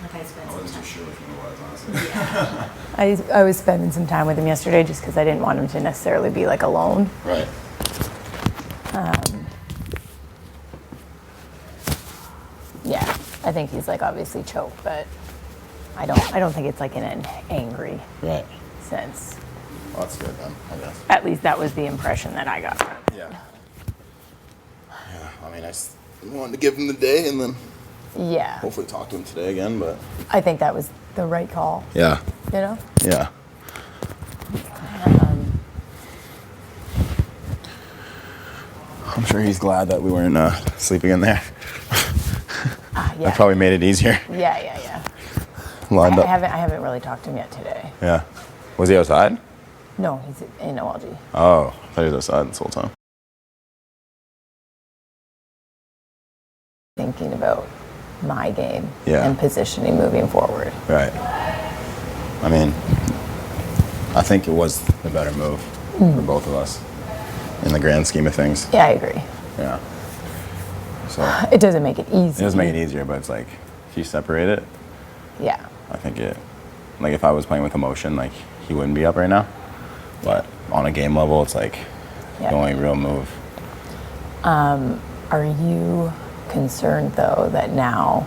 Like I spent I some wasn't time. too sure which one it was, honestly. I was spending some time with him yesterday just because I didn't want him to necessarily be like alone. Right. Yeah, I think he's like obviously choked, but I don't think it's like in an angry Right. sense. Well, that's good then, I guess. At least that was the impression that I got from it. Yeah. Yeah, I mean, I wanted to give him the day and then Yeah, hopefully talk to him today again, but... I think that was the right call. Yeah. You know? Yeah. I'm sure he's glad that we weren't sleeping in there. Yeah. That probably made it easier. Yeah. Lined up. I haven't really talked to him yet today. Yeah. Was he outside? No, he's in OLG. Oh, I thought he was outside this whole time. Thinking about my game Yeah. and positioning moving forward. Right. I mean, I think it was the better move for both of us in the grand scheme of things. Yeah, I agree. Yeah. So It doesn't make it easy. it does make it easier, but it's like if you separate it, Yeah. I think it, like if I was playing with emotion, like he wouldn't be up right now. But on a game level, it's like Yeah. the only real move. Are you concerned though that now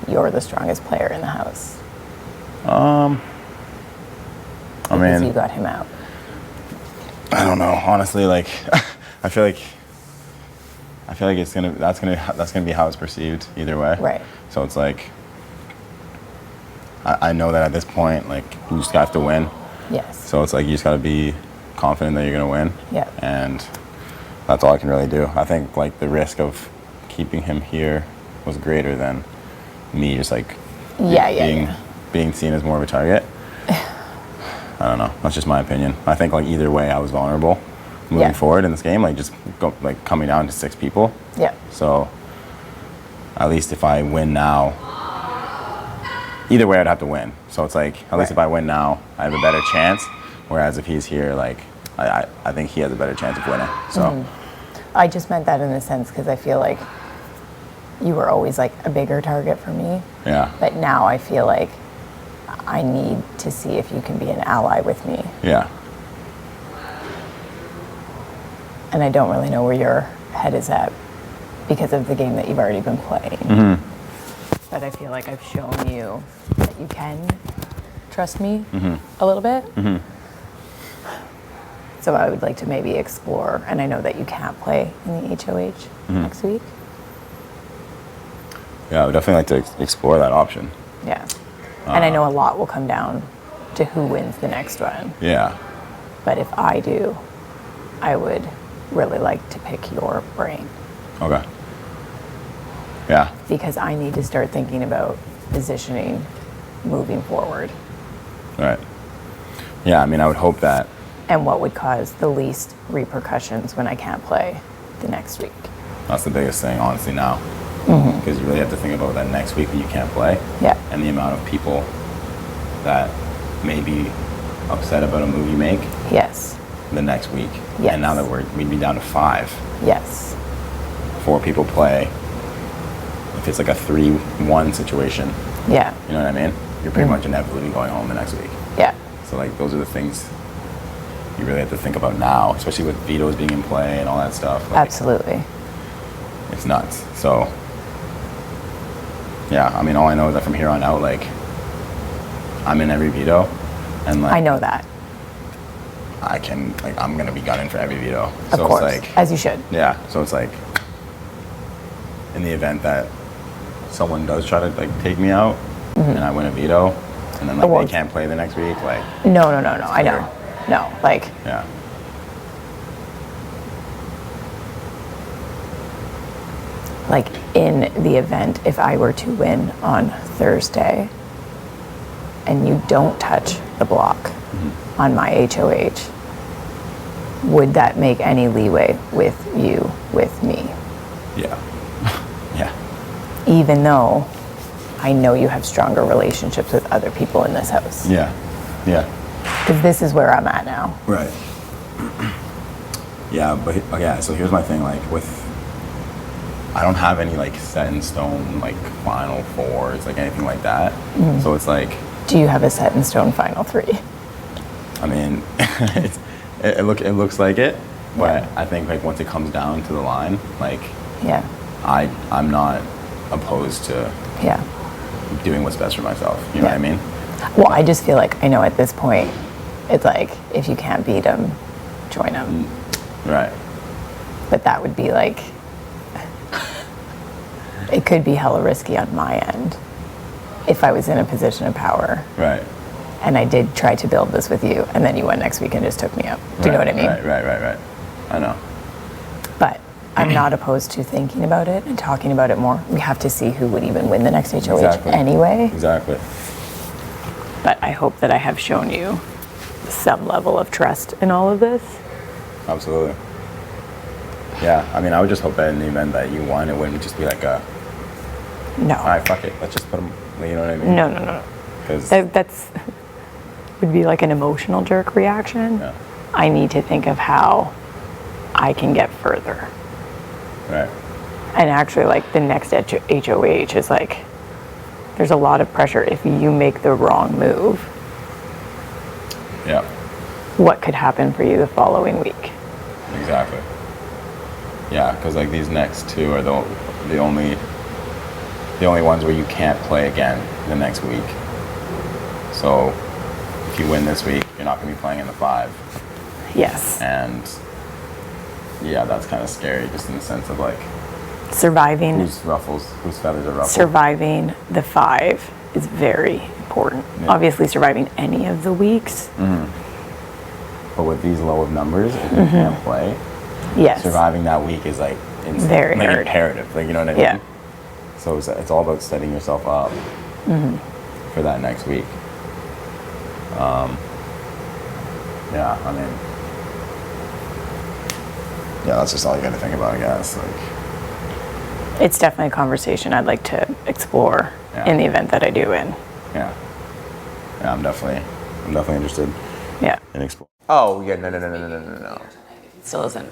you're the strongest player in the house? I Because mean, you got him out. I don't know. Honestly, like I feel like that's gonna be how it's perceived either way. Right. So it's like I know that at this point, like you just have to win. Yes. So it's like you just gotta be confident that you're gonna win. Yeah. And that's all I can really do. I think like the risk of keeping him here was greater than me just like being seen as more of a target. I don't know. That's just my opinion. I think like either way I was vulnerable moving forward in this game, like just coming down to 6 people. Yeah. So at least if I win now, either way I'd have to win. So it's like at least if I win now, I have a better chance. Whereas if he's here, like I think he has a better chance of winning. So I just meant that in the sense because I feel like you were always like a bigger target for me. yeah. But now I feel like I need to see if you can be an ally with me. Yeah. And I don't really know where your head is at because of the game that you've already been playing. Mm-hmm. But I feel like I've shown you that you can trust me a little bit. Mm-hmm. So I would like to maybe explore, and I know that you can't play in the HOH next week. Yeah, I would definitely like to explore that option. Yeah. And I know a lot will come down to who wins the next one. Yeah. But if I do, I would really like to pick your brain Okay. Yeah. because I need to start thinking about positioning moving forward Right. Yeah, I mean, I would hope that. and what would cause the least repercussions when I can't play the next week. That's the biggest thing, honestly, now. Because you really have to think about that next week when you can't play. Yeah. And the amount of people that may be upset about a move you make Yes. the next week. Yes. And now that we'd be down to 5. Yes. 4 people play. If it's like a 3-1 situation, Yeah. you know what I mean? You're pretty much inevitably going home the next week. Yeah. So like those are the things you really have to think about now, especially with vetoes being in play and all that stuff. Like, Absolutely. it's nuts. So yeah, I mean, all I know is that from here on out, like I'm in every veto, and like I know that. I'm gonna be gunning for every veto. Of So course. it's like, As you should. yeah. So it's like in the event that someone does try to like take me out, and I win a veto, and then like Well, they can't play the next week, like No. I know. No. Like, yeah, like in the event if I were to win on Thursday and you don't touch the block on my HOH, would that make any leeway with you, with me? yeah, yeah, Even though I know you have stronger relationships with other people in this house. yeah, yeah. Because this is where I'm at now. Right. Yeah, but yeah. So here's my thing. Like with I don't have any like set in stone like final fours, like anything like that. So it's like, Do you have a set in stone final three? I mean, it looks like it, but I think like once it comes down to the line, like Yeah. I'm not opposed to Yeah. doing what's best for myself. You know what I mean? Well, I just feel like I know at this point, it's like if you can't beat them, join them. Right. But that would be like, it could be hella risky on my end if I was in a position of power Right. and I did try to build this with you and then you went next week and just took me up. Do you know what I mean? Right. I know. But I'm not opposed to thinking about it and talking about it more. We have to see who would even win the next HOH Exactly. anyway. Exactly. But I hope that I have shown you some level of trust in all of this. Absolutely. Yeah, I mean, I would just hope that in the event that you won, it wouldn't just be like a, No. all right, fuck it, let's just put them, you know what I mean? No. Because, That's would be like an emotional jerk reaction. yeah, I need to think of how I can get further. right, And actually, like the next HOH is like, there's a lot of pressure if you make the wrong move. yeah, What could happen for you the following week? exactly. Yeah, because like these next two are the only ones where you can't play again the next week. So if you win this week, you're not going to be playing in the 5. Yes. And yeah, that's kind of scary just in the sense of like Surviving whose feathers are ruffled. surviving the 5 is very important. Yeah. Obviously, surviving any of the weeks. But with these low of numbers, if you can't play, Yes. surviving that week is like insane. Very like hard. imperative. Like, you know what I mean? Yeah. So it's all about setting yourself up for that next week. Yeah, I mean, yeah, that's just all you got to think about, I guess. Like, It's definitely a conversation I'd like to explore Yeah. in the event that I do win. yeah, I'm definitely interested Yeah. in exploring. Oh, yeah, no. Still isn't